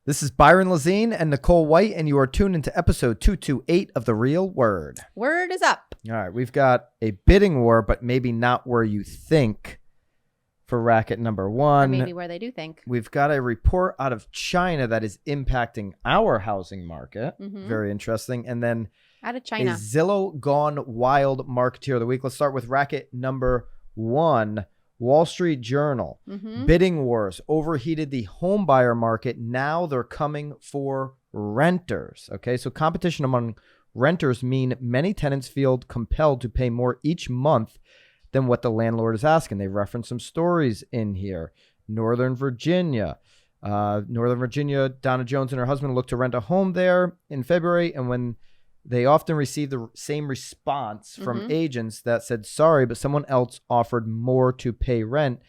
This is Byron Lazine and Nicole White, and you are tuned into episode 228 of The Real Word. Word is up. All right, we've got a bidding war, but maybe not where you think for racket number one. Or maybe where they do think. We've got a report out of China that is impacting our housing market. Very interesting. And then out of China. A Zillow Gone Wild Marketeer of the Week. Let's start with racket number one. Wall Street Journal. Bidding wars overheated the home buyer market. Now they're coming for renters. Okay, so competition among renters mean many tenants feel compelled to pay more each month than what the landlord is asking. They reference some stories in here. Northern Virginia, Donna Jones and her husband looked to rent a home there in February, and when they often received the same response from agents that said, sorry, but someone else offered more to pay rent.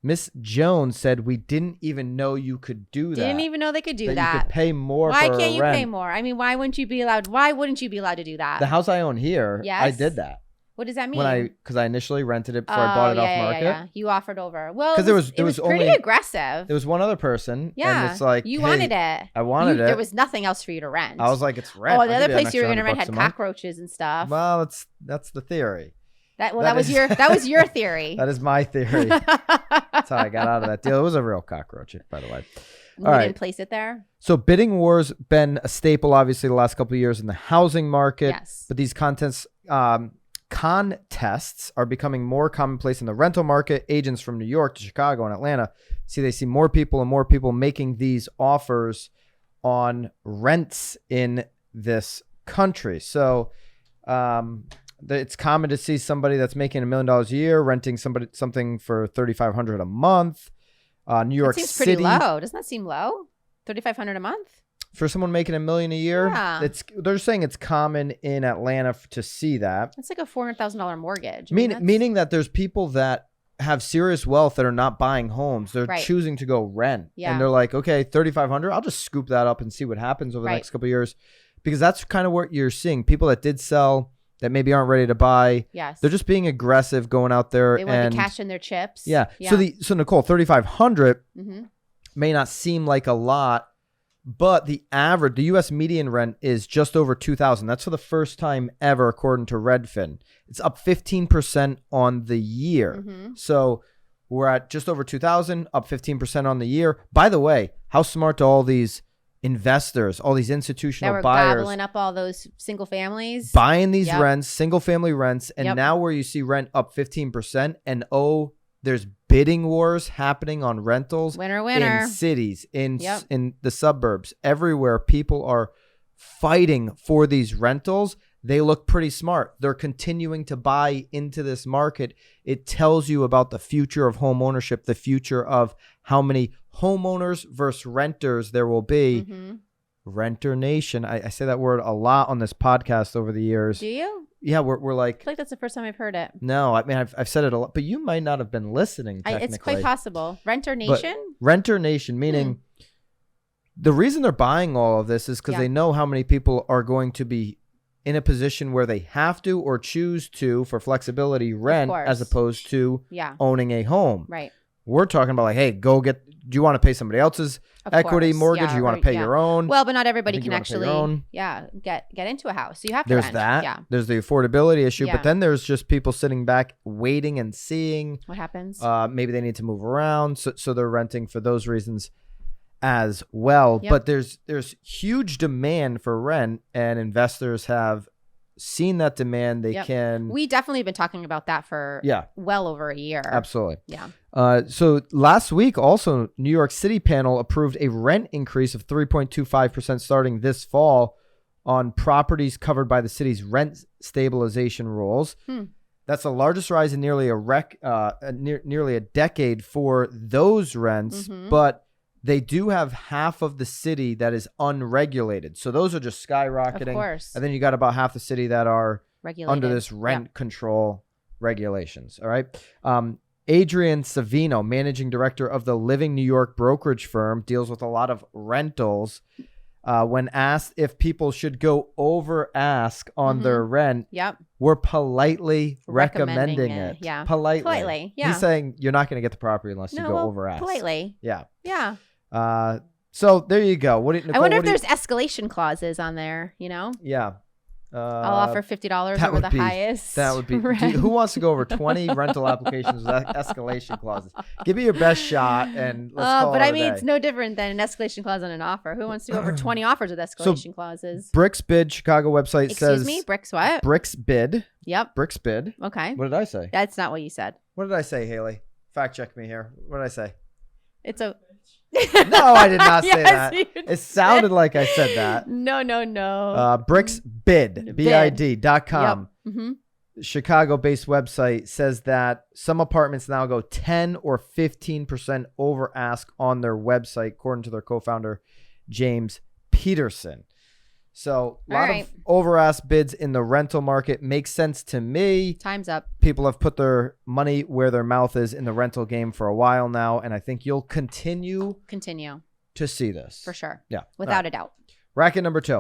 Miss Jones said, we didn't even know you could do that. Didn't even know they could do that. You could pay more Why for can't you rent. pay more? I mean, why wouldn't you be allowed to do that? The house I own here, I did that. What does that mean? Because I initially rented it before I bought it off market. Yeah. You offered over. Well, it was pretty only aggressive. There was one other person. Yeah. And it's like, you hey, wanted it. I wanted it. There was nothing else for you to rent. I was like, it's rent. Oh, the other place you were going to rent had cockroaches and stuff. Well, that's the theory. That was your theory. That is my theory. That's how I got out of that deal. It was a real cockroach, by the way. You didn't place it there? So bidding wars been a staple, obviously, the last couple of years in the housing market. Yes. But these contests are becoming more commonplace in the rental market. Agents from New York to Chicago and Atlanta they see more people and more people making these offers on rents in this country. So it's common to see somebody that's making $1 million a year renting something for $3,500 a month. New York City seems pretty low. Doesn't that seem low? $3,500 a month? For someone making $1 million a year, they're saying it's common in Atlanta to see that. It's like a $400,000 mortgage. Meaning that there's people that have serious wealth that are not buying homes. They're choosing to go rent. Yeah. And they're like, okay, $3,500, I'll just scoop that up and see what happens over the next couple of years. Because that's kind of what you're seeing. People that did sell that maybe aren't ready to buy. Yes. They're just being aggressive going out there. They want to cash in their chips. Yeah. So Nicole, $3,500 may not seem like a lot. But the U.S. median rent is just over $2,000. That's for the first time ever, according to Redfin. It's up 15% on the year. So we're at just over $2,000, up 15% on the year. By the way, how smart do all these investors, all these institutional buyers, gobbling up all those single families, buying these rents, single family rents, and now where you see rent up 15%, and there's bidding wars happening on rentals in cities, in the suburbs, everywhere. People are fighting for these rentals. They look pretty smart. They're continuing to buy into this market. It tells you about the future of home ownership, the future of how many homeowners versus renters there will be. Renter Nation. I say that word a lot on this podcast over the years. Do you? Yeah, we're like... I feel like that's the first time I've heard it. No, I mean, I've said it a lot, but you might not have been listening, technically. It's quite possible. Renter Nation? But Renter Nation, meaning the reason they're buying all of this is because they know how many people are going to be in a position where they have to or choose to, for flexibility, rent as opposed to owning a home. Right. We're talking about like, hey, do you want to pay somebody else's equity mortgage? Do you want to pay your own? Well, but not everybody can actually get into a house. So you have to There's rent. that. Yeah. There's the affordability issue. But then there's just people sitting back waiting and seeing what happens. Maybe they need to move around. So they're renting for those reasons as well. But there's huge demand for rent, and investors have seen that demand. We definitely have been talking about that for well over a year. Absolutely. Yeah. So last week also, New York City panel approved a rent increase of 3.25% starting this fall on properties covered by the city's rent stabilization rules. That's the largest rise in nearly a decade for those rents, but they do have half of the city that is unregulated. So those are just skyrocketing. Of course. And then you got about half the city that are under this rent control regulations. All right. Adrian Savino, managing director of the Living New York brokerage firm, deals with a lot of rentals. When asked if people should go over ask on their rent, we're politely recommending it. Yeah. Politely. Yeah. He's saying you're not going to get the property unless you go over ask. Politely. Yeah. Yeah. So there you go. Nicole, I wonder if there's escalation clauses on there, Yeah. I'll offer $50 over the highest. That would be. Who wants to go over 20 rental applications with escalation clauses? Give me your best shot and let's call it a day. It's no different than an escalation clause on an offer. Who wants to go over 20 offers with escalation clauses? Bricks Bid Chicago website says. Excuse me? Bricks what? Bricks Bid. Yep. Bricks Bid. Okay. What did I say? That's not what you said. What did I say, Haley? Fact check me here. What did I say? It's a. No, I did not say Yes, that. It sounded like I said that. No. Bricks Bid, BID.com. Yep. Mm-hmm. Chicago-based website says that some apartments now go 10 or 15% over ask on their website, according to their co-founder, James Peterson. So a lot of over ask bids in the rental market makes sense to me. Time's up. People have put their money where their mouth is in the rental game for a while now, and I think you'll continue to see this. For sure. Yeah. Without a doubt. Racket number two.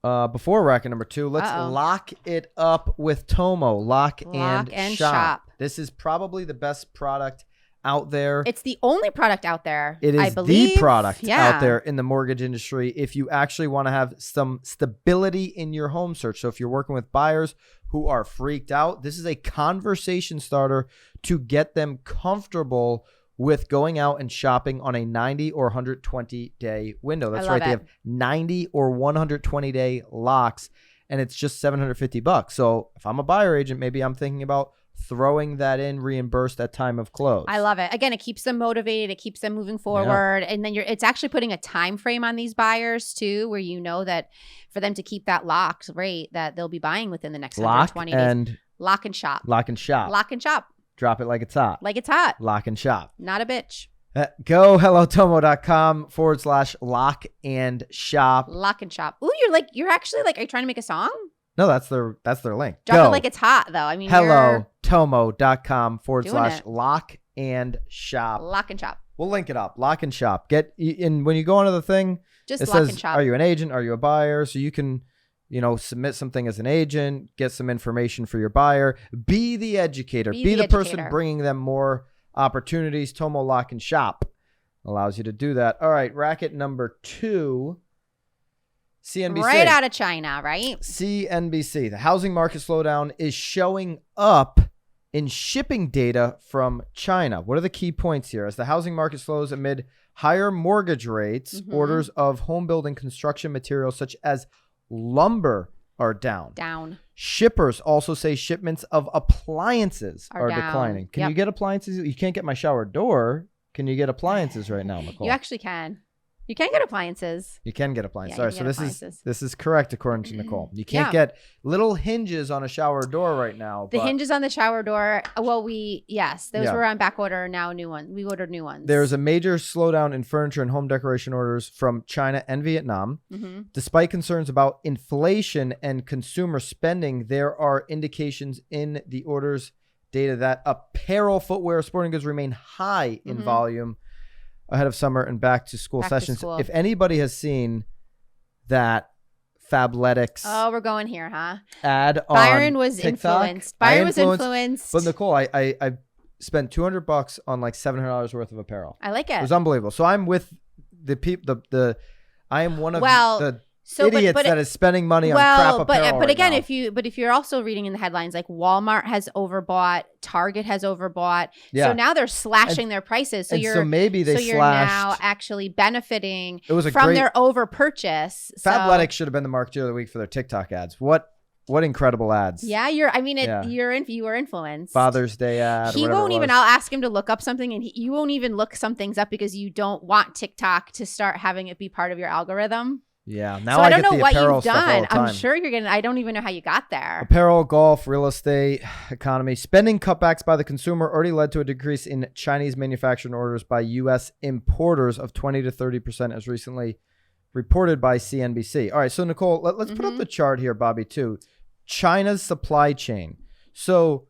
Before racket number two, let's lock it up with Tomo. Lock and shop. This is probably the best product out there. It's the only product out there. It is I believe. The product out there in the mortgage industry if you actually want to have some stability in your home search. So if you're working with buyers who are freaked out, this is a conversation starter to get them comfortable with going out and shopping on a 90 or 120 day window. That's right. They have 90 or 120 day locks, and it's just $750. So if I'm a buyer agent, maybe I'm thinking about throwing that in reimbursed at time of close. I love it. Again, it keeps them motivated. It keeps them moving forward. Yeah. And then it's actually putting a time frame on these buyers too, where you know that for them to keep that locked rate that they'll be buying within the next 120 days. Lock and shop. Lock and shop. Lock and shop. Drop it like it's hot. Like it's hot. Lock and shop. Not a bitch. Go hellotomo.com/lock and shop. Lock and shop. Ooh, you're actually are you trying to make a song? No, that's their link. Drop it like it's hot though. I mean, hellotomo.com/lock and shop. Lock and shop. We'll link it up. Lock and shop. Get in when you go onto the thing. Just it lock says, and shop. Are you an agent? Are you a buyer? So you can, submit something as an agent, get some information for your buyer. Be the educator. Be the person bringing them more opportunities. Tomo Lock and Shop allows you to do that. All right, racket number 2. CNBC. Right out of China, right? CNBC. The housing market slowdown is showing up in shipping data from China. What are the key points here? As the housing market slows amid higher mortgage rates, orders of home building construction materials such as lumber are down. Shippers also say shipments of appliances are declining. Can you get appliances? You can't get my shower door. Can you get appliances right now, Nicole? You actually can. You can get appliances. You can get appliances. Yeah, all right, so this is correct according to Nicole. You can't get little hinges on a shower door right now. The hinges on the shower door. Well, those were on back order. Now new ones. We ordered new ones. There's a major slowdown in furniture and home decoration orders from China and Vietnam. Despite concerns about inflation and consumer spending, there are indications in the orders data that apparel, footwear, sporting goods remain high in volume ahead of summer and back to school sessions. If anybody has seen that Fabletics we're going here, huh? Ad on Byron was TikTok, influenced. Byron was influenced. But Nicole, I spent $200 on like $700 worth of apparel. I like it. It was unbelievable. So I'm with the people. I am one of the idiots that is spending money on crap apparel. But again, now. if you're also reading in the headlines, like Walmart has overbought, Target has overbought, so now they're slashing their prices. So you're now actually benefiting from their overpurchase. Fabletics should have been the marketer of the week for their TikTok ads. What incredible ads! Yeah, you were influenced. Father's Day ad. He won't even. I'll ask him to look up something, and you won't even look some things up because you don't want TikTok to start having it be part of your algorithm. Yeah. Now so I don't know get the what apparel you've stuff all done. the time. I'm sure you're I don't even know how you got there. Apparel, golf, real estate, economy. Spending cutbacks by the consumer already led to a decrease in Chinese manufacturing orders by U.S. importers of 20 to 30% as recently reported by CNBC. All right. So, Nicole, let's put up the chart here, Bobby, too. China's supply chain. So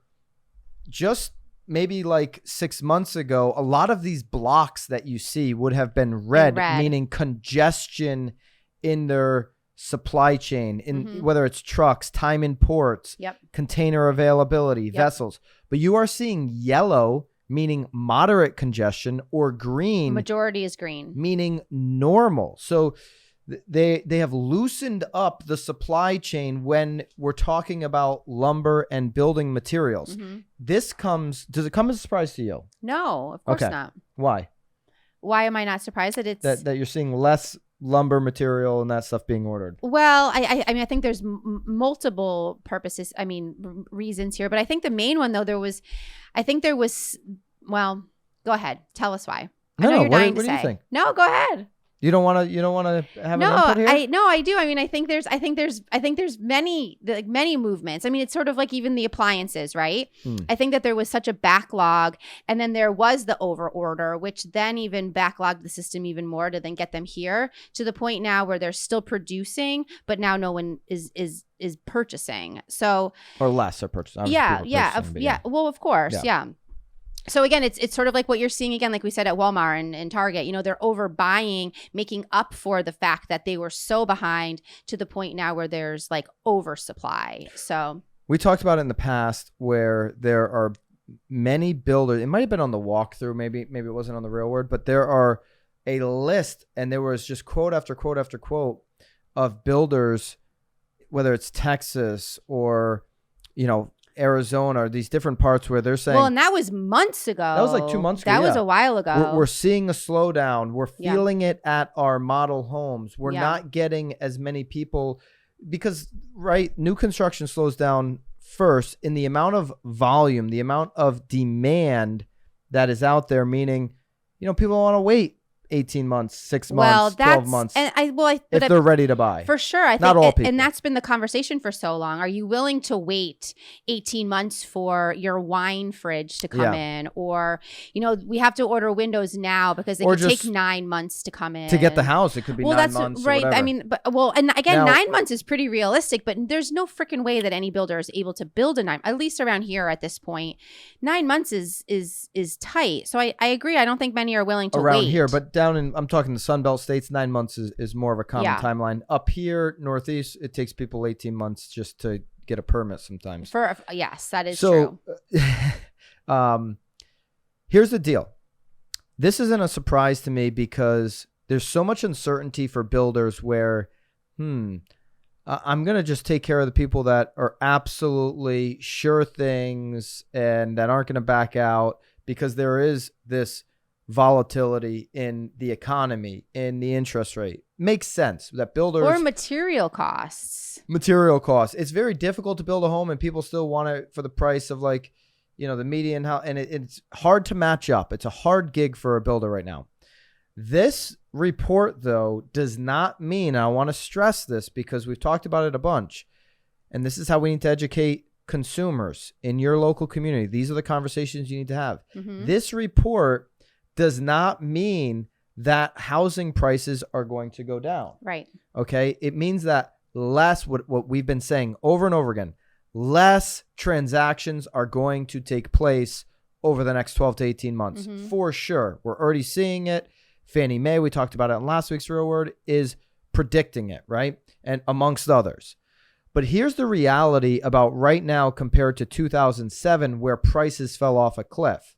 just maybe like 6 months ago, a lot of these blocks that you see would have been red. Meaning congestion in their supply chain, in whether it's trucks, time in ports, container availability, vessels. But you are seeing yellow, meaning moderate congestion, or green. Majority is green. Meaning normal. So they have loosened up the supply chain when we're talking about lumber and building materials. Does it come as a surprise to you? No, of course not. Why? Why am I not surprised that it's that you're seeing less lumber material and that stuff being ordered? Well, I mean, I think there's multiple purposes. I mean, reasons here, but I think the main one though, well, go ahead. Tell us why. No, what do you think? No, go ahead. You don't want to have an input here? I do. I mean, I think there's many movements. I mean, it's sort of like even the appliances, right? I think that there was such a backlog, and then there was the over order, which then even backlogged the system even more to then get them here to the point now where they're still producing, but now no one is purchasing. So or less are purchasing. Yeah. Well, of course, yeah. So again, it's sort of like what you're seeing again, like we said at Walmart and Target, you know, they're overbuying, making up for the fact that they were so behind to the point now where there's like oversupply. So we talked about it in the past where there are many builders. It might have been on the walkthrough. Maybe it wasn't on the real word, but there are a list, and there was just quote after quote after quote of builders, whether it's Texas or, you know, Arizona, or these different parts where they're saying, well, and that was months ago. That was like 2 months ago. That was a while ago. We're seeing a slowdown. We're feeling it at our model homes. We're not getting as many people because, right, new construction slows down first in the amount of volume, the amount of demand that is out there, meaning, you know, people want to wait 18 months, 6 months, 12 months. And if they're ready to buy. For sure. I think not all people. And that's been the conversation for so long. Are you willing to wait 18 months for your wine fridge to come in? Or, you know, we have to order windows now because they could take 9 months to come in. To get the house, it could be 9 months. Right. Or whatever. I mean, and again, 9 months is pretty realistic, but there's no freaking way that any builder is able to build at least around here at this point. 9 months is tight. So I agree. I don't think many are willing to wait. Around here, but I'm talking the Sunbelt states, 9 months is more of a common timeline. Up here, Northeast, it takes people 18 months just to get a permit sometimes. Yes, that is true. Here's the deal. This isn't a surprise to me because there's so much uncertainty for builders where, I'm going to just take care of the people that are absolutely sure things and that aren't going to back out, because there is this volatility in the economy, in the interest rate. Makes sense that builders or material costs. It's very difficult to build a home, and people still want it for the price of, like, you know, the median house, and it's hard to match up. It's a hard gig for a builder right now. This report, though, does not mean, and I want to stress this because we've talked about it a bunch, and this is how we need to educate consumers in your local community. These are the conversations you need to have. This report does not mean that housing prices are going to go down. Right. Okay. It means that less, what we've been saying over and over again, less transactions are going to take place over the next 12 to 18 months. For sure. We're already seeing it. Fannie Mae, we talked about it in last week's Real Word, is predicting it, right? And amongst others. But here's the reality about right now compared to 2007, where prices fell off a cliff.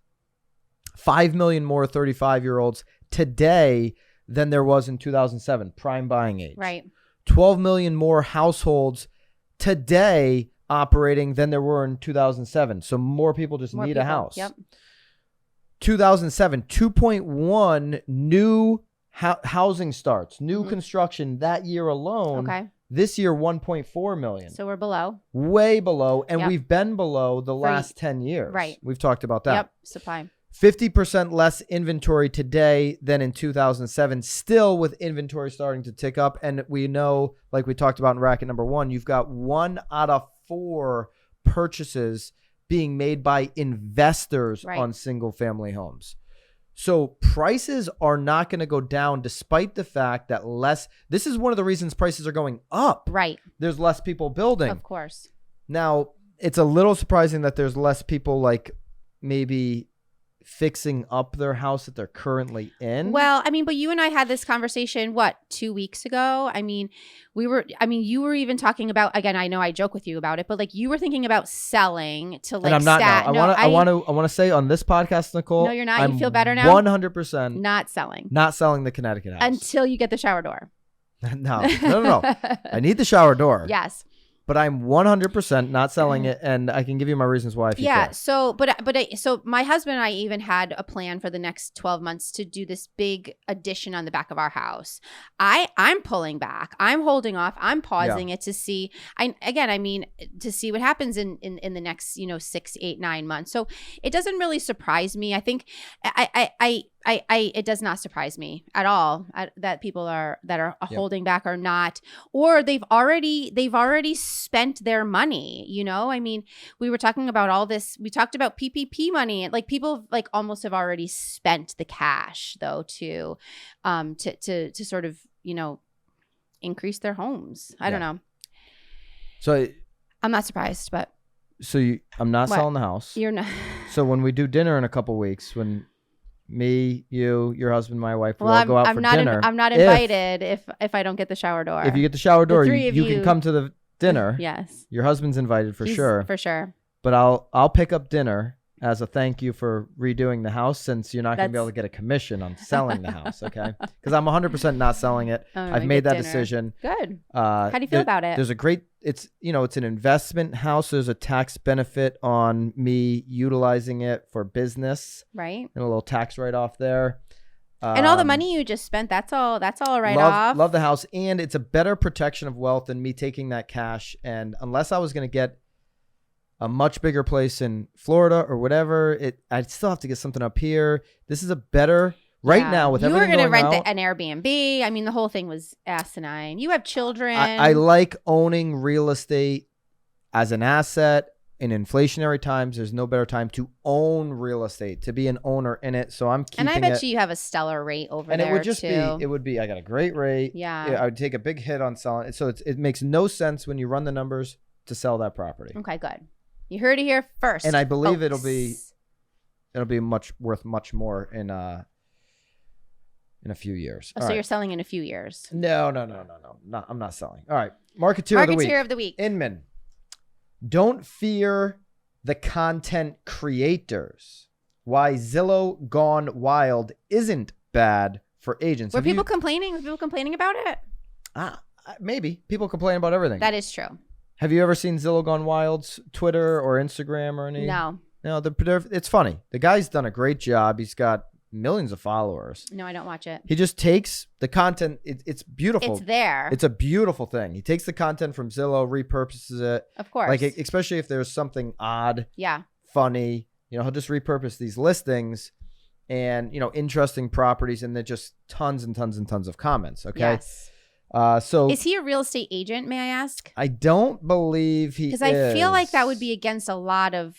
5 million more 35-year-olds today than there was in 2007, prime buying age. Right. 12 million more households today operating than there were in 2007. So more people just need a house. Yep. 2007, 2.1 new housing starts, new construction that year alone. Okay. This year, 1.4 million. So we're below. Way below. And we've been below the last 10 years. Right. We've talked about that. Yep. Supply. 50% less inventory today than in 2007, still with inventory starting to tick up. And we know, like we talked about in bracket number 1, you've got 1 out of 4 purchases being made by investors on single family homes. So prices are not going to go down despite the fact that this is one of the reasons prices are going up. Right. There's less people building. Of course. Now, it's a little surprising that there's less people, like, maybe fixing up their house that they're currently in. Well, I mean, but you and I had this conversation, 2 weeks ago? I mean, you were even talking about, again, I know I joke with you about it, but like you were thinking about selling to like, and I'm not now. I want to say on this podcast, Nicole. No, you're not. I'm you feel better now? 100% not selling. Not selling the Connecticut house. Until you get the shower door. No. I need the shower door. Yes. But I'm 100% not selling it, and I can give you my reasons why. If you care. So my husband and I even had a plan for the next 12 months to do this big addition on the back of our house. I'm pulling back. I'm holding off. I'm pausing it to see. To see what happens in the next 6, 8, 9 months. So it doesn't really surprise me. I think it does not surprise me at all that people are holding back or not, or they've already spent their money. I mean, we were talking about all this. We talked about PPP money. Like people like almost have already spent the cash though to sort of increase their homes. I don't know. So I'm not surprised, but I'm not selling the house. You're not. So when we do dinner in a couple weeks, when me, you, your husband, my wife, we'll all go out for dinner. I'm not invited if I don't get the shower door. If you get the shower door, you can come to the dinner. Yes. Your husband's invited for sure. For sure. But I'll pick up dinner as a thank you for redoing the house, since you're not going to be able to get a commission on selling the house, okay? Because I'm 100% not selling it. I've made that decision. Good. How do you feel about it? There's a great, it's an investment house. There's a tax benefit on me utilizing it for business. Right. And a little tax write-off there. And all the money you just spent, that's all a write-off. Love the house. And it's a better protection of wealth than me taking that cash. And unless I was going to get a much bigger place in Florida or whatever, I'd still have to get something up here. This is a better now with everything going on. You were going to rent an Airbnb. I mean, the whole thing was asinine. You have children. I like owning real estate as an asset. In inflationary times, there's no better time to own real estate, to be an owner in it. So I'm keeping it. And I bet you have a stellar rate over there, and it would be, I got a great rate. Yeah. I would take a big hit on selling it. So it makes no sense when you run the numbers to sell that property. Okay, good. You heard it here first. And I believe folks. it'll be worth much more in a few years. Oh, so you're selling in a few years? No. I'm not selling. All right. Marketeer of the week. Inman. Don't fear the content creators. Why Zillow Gone Wild isn't bad for agents. Were people complaining? Were people complaining about it? Maybe. People complain about everything. That is true. Have you ever seen Zillow Gone Wild's Twitter or Instagram or any? No. No, it's funny. The guy's done a great job. He's got millions of followers. No, I don't watch it. He just takes the content. It's beautiful. It's there. It's a beautiful thing. He takes the content from Zillow, repurposes it. Of course. Like, especially if there's something odd, funny, he'll just repurpose these listings and, interesting properties, and then just tons and tons and tons of comments. Okay. Yes. So is he a real estate agent, may I ask? I don't believe he is. Because I feel like that would be against a lot of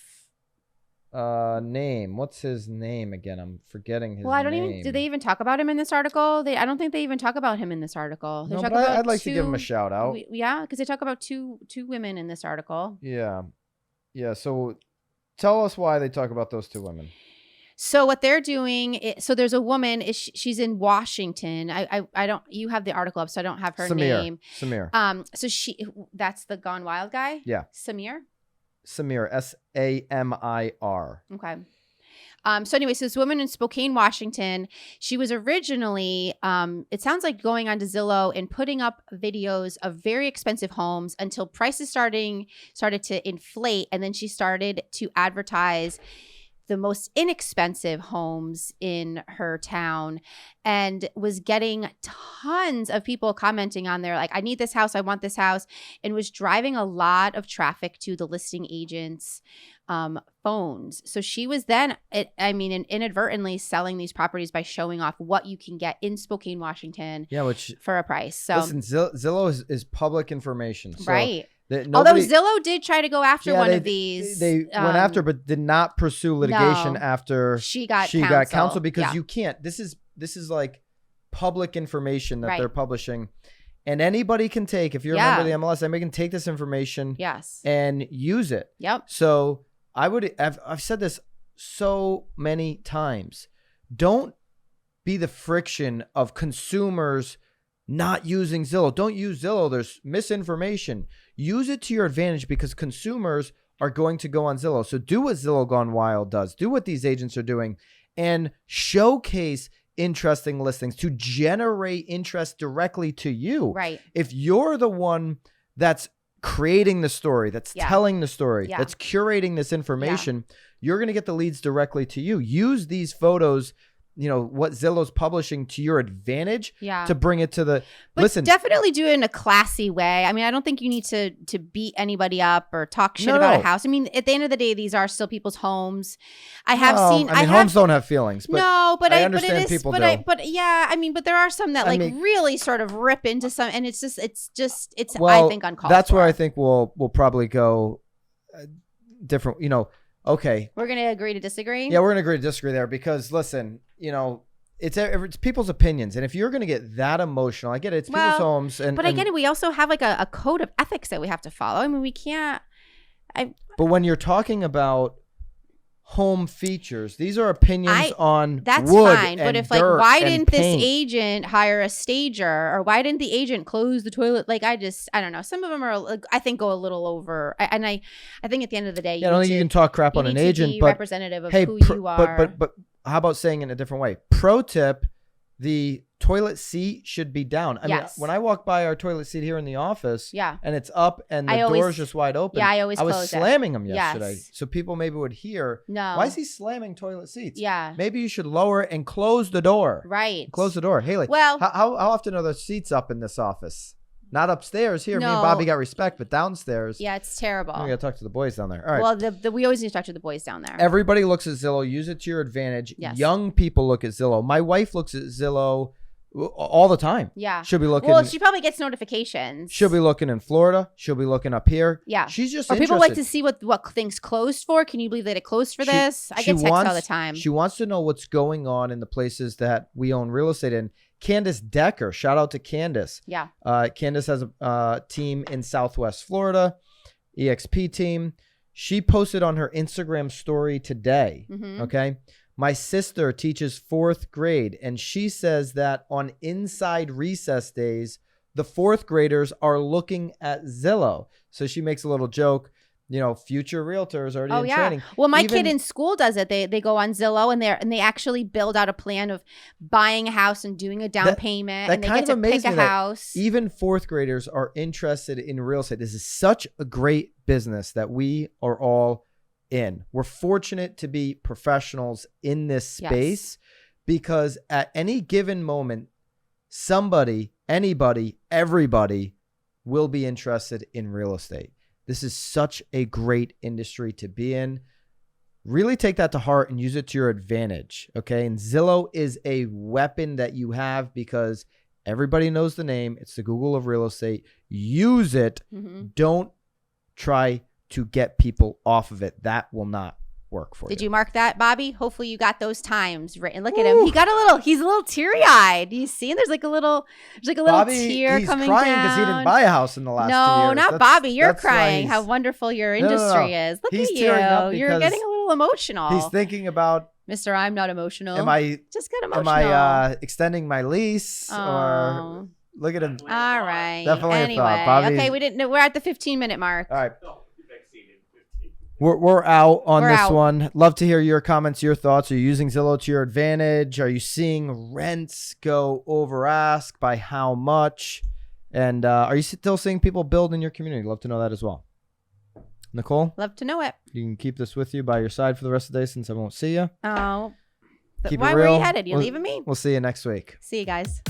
name. What's his name again? I'm forgetting his name. Well, I don't even. Did they even talk about him in this article? I don't think they even talk about him in this article. They talk about I'd like to give him a shout out. Yeah, because they talk about two women in this article. Yeah. So tell us why they talk about those two women. So what they're doing, so there's a woman, she's in Washington. I don't, you have the article up, so I don't have her name. Samir. So that's the Gone Wild guy? Yeah. Samir, Samir. Okay. So anyway, so this woman in Spokane, Washington, she was originally, it sounds like going onto Zillow and putting up videos of very expensive homes until prices started to inflate. And then she started to advertise the most inexpensive homes in her town and was getting tons of people commenting on there like, I need this house, I want this house, and was driving a lot of traffic to the listing agents' phones. So she was then, inadvertently selling these properties by showing off what you can get in Spokane, Washington for a price. So listen, Zillow is public information. So right. Although Zillow did try to go after one of these. They went after, but did not pursue litigation after she got counsel because you can't. This is like public information that they're publishing. And anybody can take, if you're a member of the MLS, anybody can take this information and use it. Yep. So I've said this so many times. Don't be the friction of consumers not using Zillow. Don't use Zillow. There's misinformation. Use it to your advantage because consumers are going to go on Zillow. So do what Zillow Gone Wild does. Do what these agents are doing and showcase interesting listings to generate interest directly to you. Right. If you're the one that's creating the story, that's telling the story, that's curating this information, you're going to get the leads directly to you. Use these photos, you know, what Zillow's publishing to your advantage to bring it to the But definitely do it in a classy way. I mean, I don't think you need to beat anybody up or talk shit about a house. I mean, at the end of the day, these are still people's homes. I have seen homes don't have feelings, but I understand but people do. But there are some that really sort of rip into some, and it's well, I think uncalled for. That's where I think we'll probably go different, you know. Okay. We're going to agree to disagree? Yeah, we're going to agree to disagree there because, listen, you know, it's people's opinions. And if you're going to get that emotional, I get it. It's people's homes. But I get it. We also have like a code of ethics that we have to follow. I mean, we can't. But when you're talking about home features, these are opinions on that's wood fine. And But if dirt why and didn't paint. this agent hire a stager, or why didn't the agent close the toilet? Like I don't know. Some of them are I think go a little over. I think at the end of the day, I don't think you can talk crap on an agent, but representative of who you are. But how about saying it in a different way? Pro tip: the toilet seat should be down. I mean, when I walk by our toilet seat here in the office, and it's up and the door's just wide open. I was slamming them yesterday, so people maybe would hear. No, why is he slamming toilet seats? Yeah, maybe you should lower it and close the door. Right, close the door. Haley, well, how often are the seats up in this office? Not upstairs here. No. Me and Bobby got respect, but downstairs. Yeah, it's terrible. We got to talk to the boys down there. All right. Well, we always need to talk to the boys down there. Everybody looks at Zillow. Use it to your advantage. Yes. Young people look at Zillow. My wife looks at Zillow all the time. Yeah. She'll be looking. Well, she probably gets notifications. She'll be looking in Florida. She'll be looking up here. Yeah. She's just interested. People like to see what things closed for. Can you believe that it closed for this? I get texts all the time. She wants to know what's going on in the places that we own real estate in. Candace Decker, shout out to Candace. Yeah. Candace has a team in Southwest Florida, EXP team. She posted on her Instagram story today. Mm-hmm. Okay. My sister teaches 4th grade, and she says that on inside recess days, the 4th graders are looking at Zillow. So she makes a little joke. You know, future realtors already in training. Well, my kid in school does it. They go on Zillow and they actually build out a plan of buying a house and doing a down payment, and they get to pick a house. Even 4th graders are interested in real estate. This is such a great business that we are all in. We're fortunate to be professionals in this space because at any given moment, somebody, anybody, everybody will be interested in real estate. This is such a great industry to be in. Really take that to heart and use it to your advantage, okay? And Zillow is a weapon that you have because everybody knows the name. It's the Google of real estate. Use it. Mm-hmm. Don't try to get people off of it. That will not work for you. Did you mark that, Bobby? Hopefully you got those times written. Look at him. He's a little teary-eyed. You see? There's like a little Bobby, tear coming down. He's crying because he didn't buy a house in the last 2 years. No, not Bobby. You're crying how wonderful your industry is. Look at you. You're getting a little emotional. He's thinking about, Mr. I'm not emotional. Just got emotional. Am I extending my lease or look at him. All right. Definitely anyway, a thought. okay, we're at the 15-minute mark. All right. We're out on this one. Love to hear your comments, your thoughts. Are you using Zillow to your advantage? Are you seeing rents go over ask? By how much? And are you still seeing people build in your community? Love to know that as well. Nicole? Love to know it. You can keep this with you by your side for the rest of the day since I won't see you. Oh. Keep Why it real. were you headed? You leaving me? We'll see you next week. See you guys.